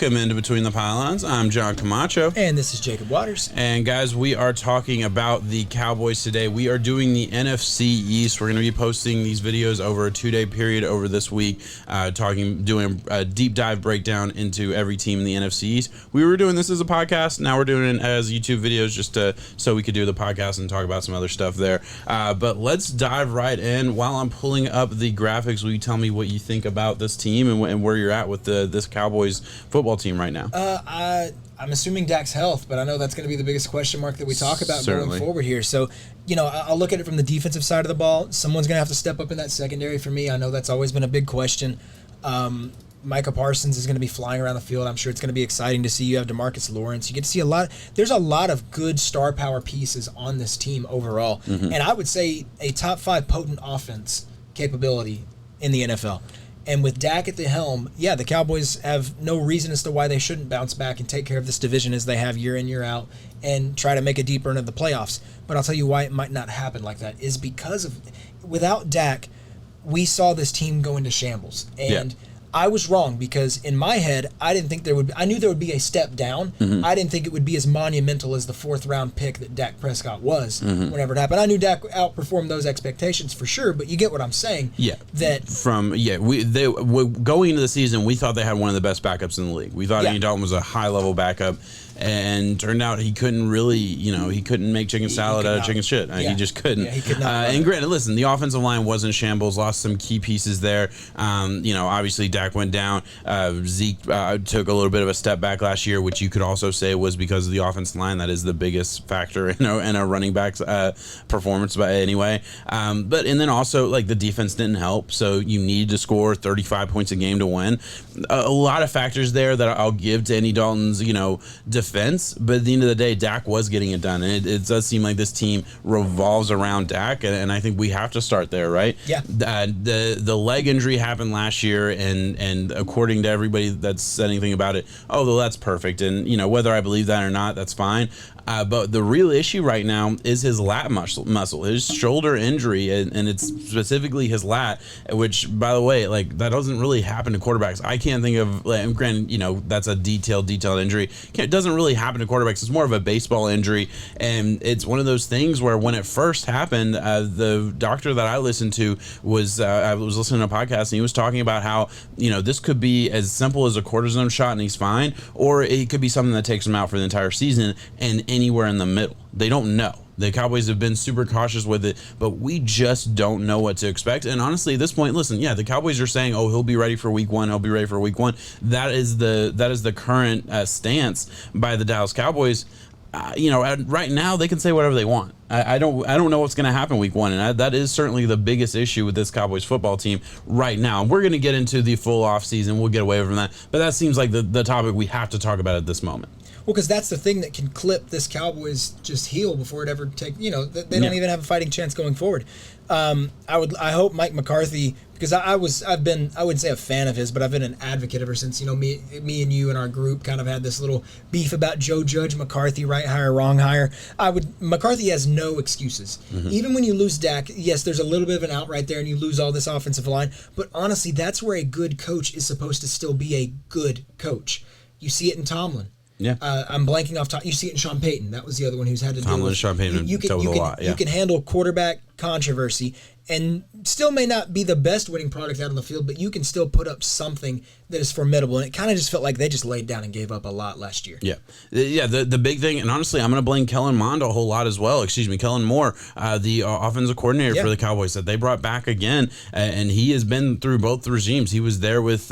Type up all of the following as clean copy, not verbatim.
Welcome into Between the Pylons. I'm John Camacho. And this is Jacob Waters. And guys, we are talking about the Cowboys today. We are doing the NFC East. We're going to be posting these videos over a 2-day period over this week, doing a deep dive breakdown into every team in the NFC East. We were doing this as a podcast. Now we're doing it as YouTube videos just so we could do the podcast and talk about some other stuff there. But let's dive right in. While I'm pulling up the graphics, will you tell me what you think about this team and where you're at with this Cowboys football team right now? I'm assuming Dak's health, but I know that's going to be the biggest question mark that we talk about Certainly. Going forward here. So, I'll look at it from the defensive side of the ball. Someone's going to have to step up in that secondary for me. I know that's always been a big question. Micah Parsons is going to be flying around the field. I'm sure it's going to be exciting to see. You have DeMarcus Lawrence. You get to see there's a lot of good star power pieces on this team overall. Mm-hmm. And I would say a top 5 potent offense capability in the NFL. And with Dak at the helm, the Cowboys have no reason as to why they shouldn't bounce back and take care of this division as they have year in, year out and try to make a deep run of the playoffs. But I'll tell you why it might not happen like that is because without Dak, we saw this team go into shambles. And I was wrong because in my head, I knew there would be a step down. Mm-hmm. I didn't think it would be as monumental as the 4th round pick that Dak Prescott was whenever it happened. I knew Dak outperformed those expectations for sure, but you get what I'm saying. Yeah. That going into the season, we thought they had one of the best backups in the league. We thought Andy Dalton was a high level backup. And turned out he couldn't really, he couldn't make chicken salad out of chicken shit. He just couldn't. Yeah, he could not. And granted, listen, the offensive line was in shambles, lost some key pieces there. Obviously Dak went down. Zeke took a little bit of a step back last year, which you could also say was because of the offensive line. That is the biggest factor in a running back's performance, but anyway. And then also, the defense didn't help, so you need to score 35 points a game to win. A lot of factors there that I'll give to Andy Dalton's, defense, but at the end of the day, Dak was getting it done, and it does seem like this team revolves around Dak, and I think we have to start there, right? Yeah. The leg injury happened last year, and according to everybody that's said anything about it, that's perfect, and whether I believe that or not, that's fine. But the real issue right now is his lat muscle, his shoulder injury, and it's specifically his lat, which, by the way, that doesn't really happen to quarterbacks. I can't think of, granted, that's a detailed injury. It doesn't really happen to quarterbacks. It's more of a baseball injury, and it's one of those things where when it first happened, the doctor that I listened to I was listening to a podcast, and he was talking about how, this could be as simple as a cortisone shot and he's fine, or it could be something that takes him out for the entire season, and anywhere in the middle. They don't know. The Cowboys have been super cautious with it, but we just don't know what to expect. And honestly, at this point, listen, the Cowboys are saying, he'll be ready for week 1. He'll be ready for week 1. That is the current stance by the Dallas Cowboys. Right now they can say whatever they want. I don't know what's going to happen week 1, and that is certainly the biggest issue with this Cowboys football team right now. We're going to get into the full offseason. We'll get away from that, but that seems like the topic we have to talk about at this moment. Well, because that's the thing that can clip this Cowboys just heel before it ever they don't even have a fighting chance going forward. I hope Mike McCarthy, because I wouldn't say a fan of his, but I've been an advocate ever since, me and you and our group kind of had this little beef about Joe Judge, McCarthy, right hire, wrong hire. McCarthy has no excuses. Mm-hmm. Even when you lose Dak, yes, there's a little bit of an out right there and you lose all this offensive line, but honestly, that's where a good coach is supposed to still be a good coach. You see it in Tomlin. Yeah, I'm blanking off top. You see it in Sean Payton. That was the other one who's had to Tomlin deal with. Sean Payton you can handle quarterback controversy and still may not be the best winning product out on the field, but you can still put up something that is formidable. And it kind of just felt like they just laid down and gave up a lot last year. Yeah. The big thing, and honestly, I'm going to blame Kellen Mond a whole lot as well. Kellen Moore, the offensive coordinator for the Cowboys that they brought back again, and he has been through both regimes. He was there with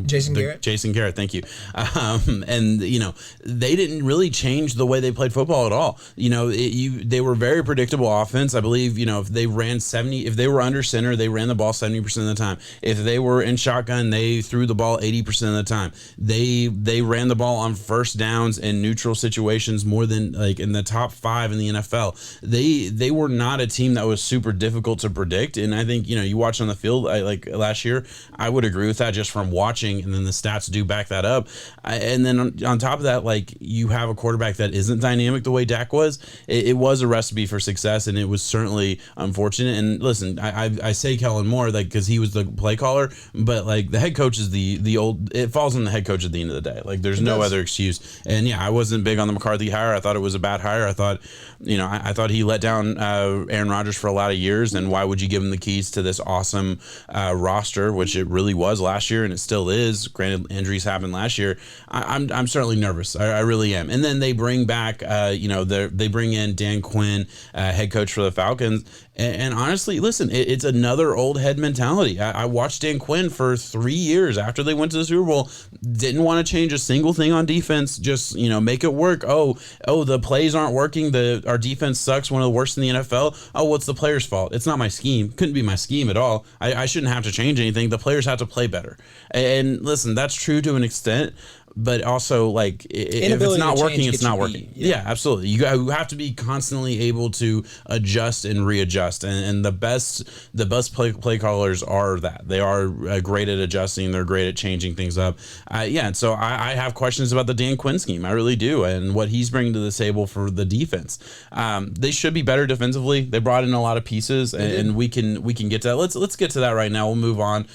Jason Garrett. Thank you. And they didn't really change the way they played football at all. They were very predictable offense. I believe if they were under center, they ran the ball 70% of the time. If they were in shotgun, they threw the ball 80% of the time. They ran the ball on first downs in neutral situations more than in the top 5 in the NFL. They were not a team that was super difficult to predict. And I think you watch on the field last year, I would agree with that just from watching, and then the stats do back that up. And then on top of that, you have a quarterback that isn't dynamic the way Dak was. It was a rest recipe for success, and it was certainly unfortunate. And listen, I say Kellen Moore like because he was the play caller, but like the head coach is the old. It falls on the head coach at the end of the day. Like there's no other excuse. And yeah, I wasn't big on the McCarthy hire. I thought it was a bad hire. I thought, I thought he let down Aaron Rodgers for a lot of years. And why would you give him the keys to this awesome roster, which it really was last year, and it still is. Granted, injuries happened last year. I'm certainly nervous. I really am. And then they bring back, they bring in Dan Quinn, head coach for the Falcons. And honestly, listen, it's another old head mentality. I watched Dan Quinn for 3 years after they went to the Super Bowl. Didn't want to change a single thing on defense. Just, make it work. Oh, the plays aren't working. Our defense sucks. One of the worst in the NFL. Oh, well, it's the player's fault. It's not my scheme. Couldn't be my scheme at all. I shouldn't have to change anything. The players have to play better. And listen, that's true to an extent. But also, like, if it's not working, it's not working. Yeah, absolutely. You have to be constantly able to adjust and readjust. And the best play callers are that. They are great at adjusting. They're great at changing things up. And so I have questions about the Dan Quinn scheme. I really do. And what he's bringing to the table for the defense. They should be better defensively. They brought in a lot of pieces, and we can get to that. Let's get to that right now. We'll move on.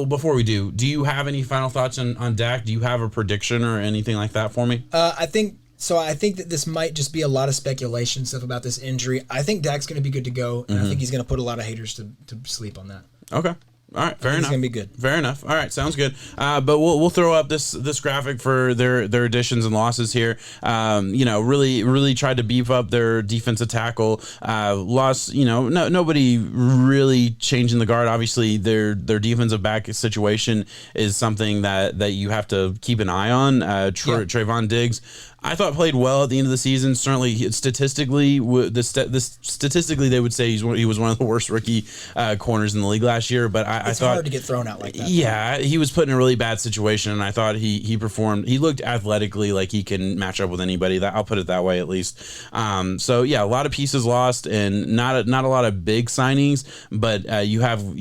Before we do you have any final thoughts on Dak? Do you have a prediction or anything like that for me? I think that this might just be a lot of speculation stuff about this injury. I think Dak's going to be good to go, and I think he's going to put a lot of haters to sleep on that. Okay. All right, fair enough. It's gonna be good. Fair enough. All right, sounds good. But we'll throw up this graphic for their additions and losses here. Really tried to beef up their defensive tackle. Lost. Nobody really changing the guard. Obviously, their defensive back situation is something that you have to keep an eye on. Trayvon Diggs, I thought played well at the end of the season. Certainly, statistically, statistically they would say he was one of the worst rookie corners in the league last year. But I thought it's hard to get thrown out like that. Yeah, he was put in a really bad situation, and I thought he performed. He looked athletically like he can match up with anybody. I'll put it that way at least. A lot of pieces lost, and not a lot of big signings. But you have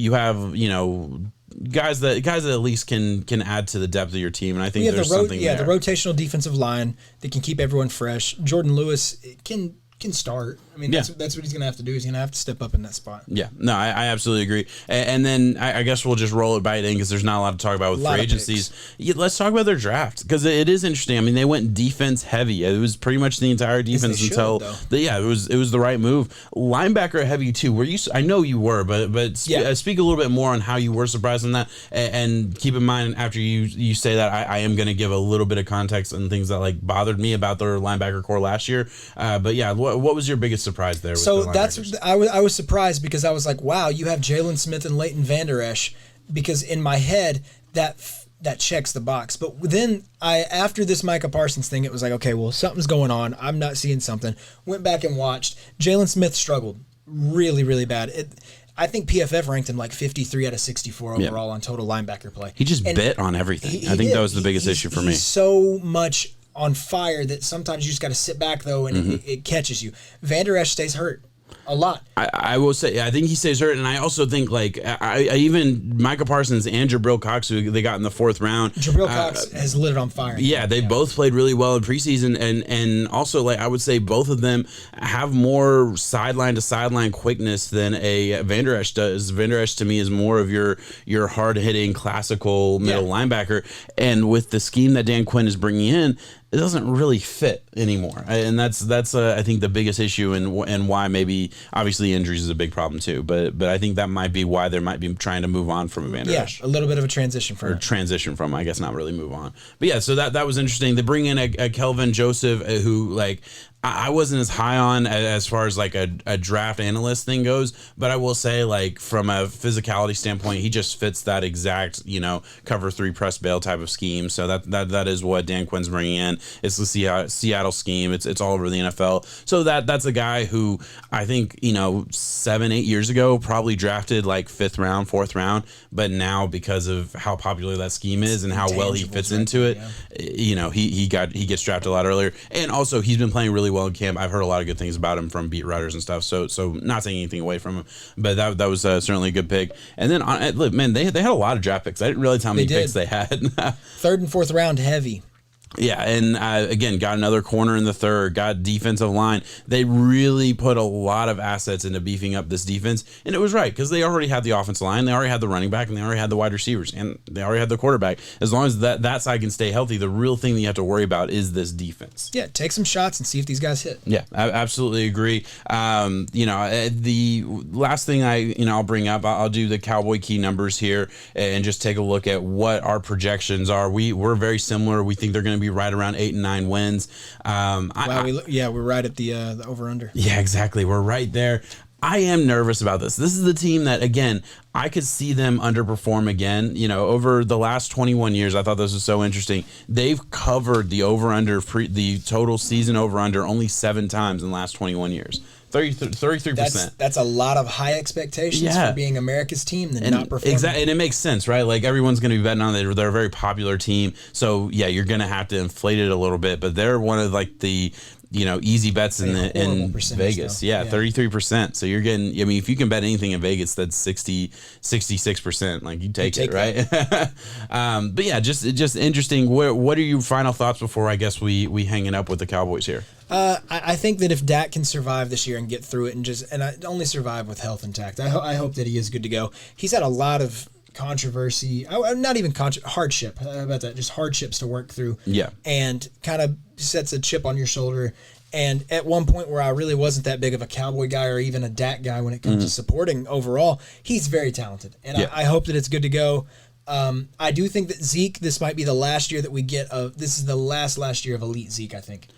guys that at least can add to the depth of your team, and I think there's something there. The rotational defensive line that can keep everyone fresh. Jordan Lewis can start. I mean, that's what he's going to have to do. He's going to have to step up in that spot. Yeah, no, I absolutely agree. And then I guess we'll just roll it by it in because there's not a lot to talk about with free agencies. Yeah, let's talk about their draft because it is interesting. I mean, they went defense heavy. It was pretty much the entire defense until it was the right move. Linebacker heavy too. I know you were, but speak a little bit more on how you were surprised on that. And keep in mind after you say that, I am going to give a little bit of context and things that like bothered me about their linebacker core last year. What was your biggest surprise there? So I was surprised because I was like, wow, you have Jalen Smith and Leighton Vander Esch, because in my head that checks the box. But then after this Micah Parsons thing, it was like, okay, well, something's going on. I'm not seeing something. Went back and watched. Jalen Smith struggled really, really bad. I think PFF ranked him like 53 out of 64 overall on total linebacker play. He just bit on everything. I think that was the biggest issue for me. He's so much on fire that sometimes you just got to sit back though, and it catches you. Vander Esch stays hurt a lot. I will say, I think he stays hurt, and I also think like I even Micah Parsons and Jabril Cox, who they got in the 4th round. Jabril Cox has lit it on fire. Yeah, they both played really well in preseason, and also like I would say both of them have more sideline to sideline quickness than a Vander Esch does. Vander Esch to me is more of your hard hitting classical middle linebacker, and with the scheme that Dan Quinn is bringing in, it doesn't really fit anymore, and that's I think the biggest issue, and why maybe obviously injuries is a big problem too, but I think that might be why they might be trying to move on from Vander Esch. A little bit of a transition from I guess not really move on, but yeah. So that was interesting. They bring in a Kelvin Joseph who like I wasn't as high on as far as like a draft analyst thing goes, but I will say like from a physicality standpoint, he just fits that exact cover 3 press bail type of scheme. So that is what Dan Quinn's bringing in. It's the Seattle scheme. It's all over the NFL. So that's a guy who I think 7-8 years ago probably drafted like 5th round, 4th round, but now because of how popular that scheme is and how well he fits into it, he gets drafted a lot earlier, and also he's been playing really well in camp. I've heard a lot of good things about him from beat writers and stuff. So not taking anything away from him, but that was certainly a good pick. And then look, man, they had a lot of draft picks. I didn't realize how many picks they had. 3rd and 4th round heavy. Yeah, and again, got another corner in the third, got defensive line. They really put a lot of assets into beefing up this defense, and it was right because they already had the offensive line, they already had the running back, and they already had the wide receivers, and they already had the quarterback. As long as that side can stay healthy, the real thing that you have to worry about is this defense. Yeah, take some shots and see if these guys hit. Yeah, I absolutely agree. The last thing I'll bring up, I'll do the Cowboy key numbers here and just take a look at what our projections are. We're very similar. We think they're going to be right around 8 and 9 wins. We're right at the over-under. Yeah, exactly. We're right there. I am nervous about this. This is the team that, again, I could see them underperform again. Over the last 21 years, I thought this was so interesting. They've covered the over-under, the total season over-under only 7 times in the last 21 years. 33%. That's a lot of high expectations for being America's team than not performing. Exactly, and it makes sense, right? Like everyone's going to be betting on it. They're a very popular team, so yeah, you're going to have to inflate it a little bit. But they're one of like the easy bets in Vegas. Though. Yeah, 33%. So you're getting. I mean, if you can bet anything in Vegas, that's 66%. Like you take it, right? But yeah, just interesting. What are your final thoughts before I guess we hang it up with the Cowboys here? I think that if Dak can survive this year and get through it and only survive with health intact, I hope that he is good to go. He's had a lot of controversy, not even hardship. How about that? Just hardships to work through. Yeah. And kind of sets a chip on your shoulder. And at one point where I really wasn't that big of a Cowboy guy or even a Dak guy when it comes to supporting overall, he's very talented. And I hope that it's good to go. I do think that Zeke, this might be the last year that we get this is the last year of elite Zeke, I think.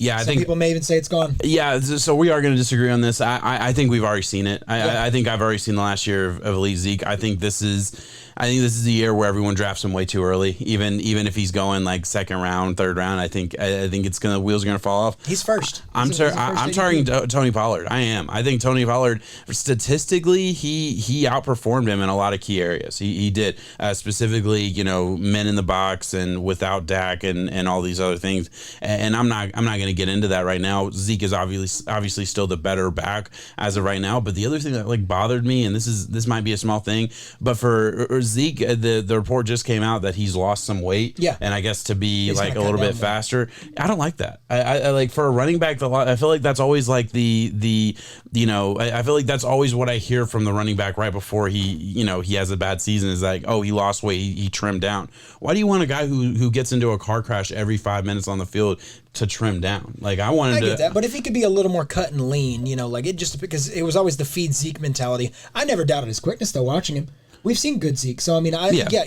Yeah, Some people may even say it's gone. Yeah, so we are going to disagree on this. I think we've already seen it. I think I've already seen the last year of elite Zeke. I think this is the year where everyone drafts him way too early. Even if he's going like second round, third round, I think it's gonna wheels are gonna fall off. He's first. I'm targeting Tony Pollard. I am. I think Tony Pollard statistically he outperformed him in a lot of key areas. He did specifically men in the box and without Dak and all these other things. And I'm not gonna get into that right now. Zeke is obviously still the better back as of right now. But the other thing that bothered me, and this might be a small thing, but for Zeke, the report just came out that he's lost some weight. Yeah. And I guess to be he's a little bit faster. I don't like that. I like for a running back, I feel like that's always like I feel like that's always what I hear from the running back right before he has a bad season is like, oh, he lost weight, he trimmed down. Why do you want a guy who gets into a car crash every 5 minutes on the field to trim down? Like I get that, but if he could be a little more cut and lean, because it was always the feed Zeke mentality. I never doubted his quickness though watching him. We've seen good Zeke. So, I mean,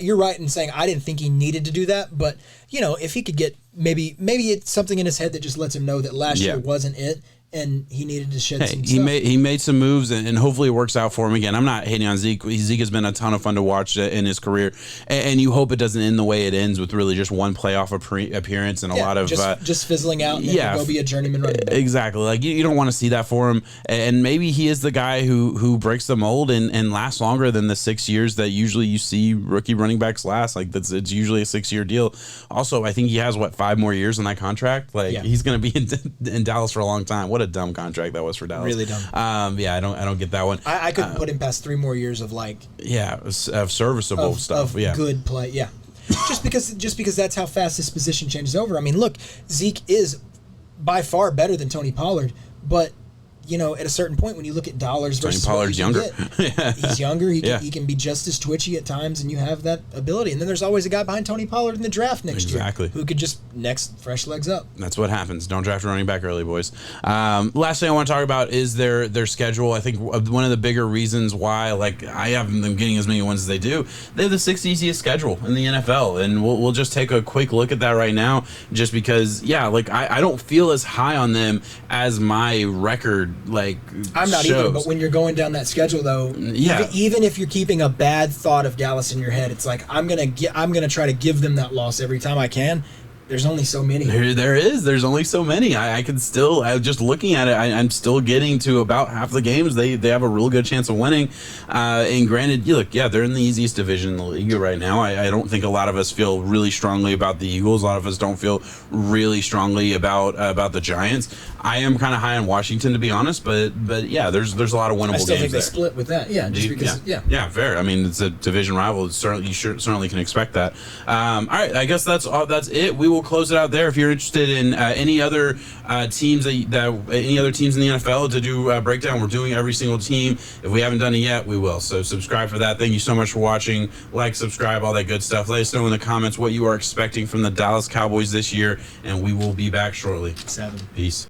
you're right in saying I didn't think he needed to do that. But, if he could get maybe it's something in his head that just lets him know that last year wasn't it. And he needed to shed some stuff. He made some moves, and hopefully it works out for him. Again, I'm not hating on Zeke. Zeke has been a ton of fun to watch in his career, and you hope it doesn't end the way it ends with really just one playoff appearance and a lot of just fizzling out. And then go be a journeyman running back. Exactly. Like you don't want to see that for him. And maybe he is the guy who breaks the mold and lasts longer than the 6 years that usually you see rookie running backs last. Like it's usually a 6-year deal. Also, I think he has 5 more years on that contract. He's going to be in Dallas for a long time. What a dumb contract that was for Dallas. Really dumb. I don't get that one. I couldn't put him past 3 more years of of serviceable stuff. Of good play. Yeah. just because that's how fast this position changes over. I mean, look, Zeke is by far better than Tony Pollard, but at a certain point when you look at dollars versus Tony Pollard's younger. He's younger. He can be just as twitchy at times, and you have that ability. And then there's always a guy behind Tony Pollard in the draft next year who could just fresh legs up. That's what happens. Don't draft a running back early, boys. Last thing I want to talk about is their schedule. I think one of the bigger reasons why I haven't them getting as many wins as they do, they have the 6th easiest schedule in the NFL, and we'll just take a quick look at that right now, just because I don't feel as high on them as my record. I'm not shows. either, but when you're going down that schedule though, even if you're keeping a bad thought of Dallas in your head, it's like I'm gonna try to give them that loss every time I can. There's only so many. There's only so many. I can still, just looking at it, I'm still getting to about half the games. They have a real good chance of winning. And granted, they're in the easiest division in the league right now. I don't think a lot of us feel really strongly about the Eagles. A lot of us don't feel really strongly about the Giants. I am kind of high on Washington, to be honest, but yeah, there's a lot of winnable games. I still think there. They split with that. Yeah, fair. I mean, it's a division rival. You certainly can expect that. All right, I guess that's it. We will we'll close it out there. If you're interested in any other teams any other teams in the NFL to do a breakdown, we're doing every single team. If we haven't done it yet, we will. So subscribe for that. Thank you so much for watching. Like, subscribe, all that good stuff. Let us know in the comments what you are expecting from the Dallas Cowboys this year, and we will be back shortly. 7. Peace.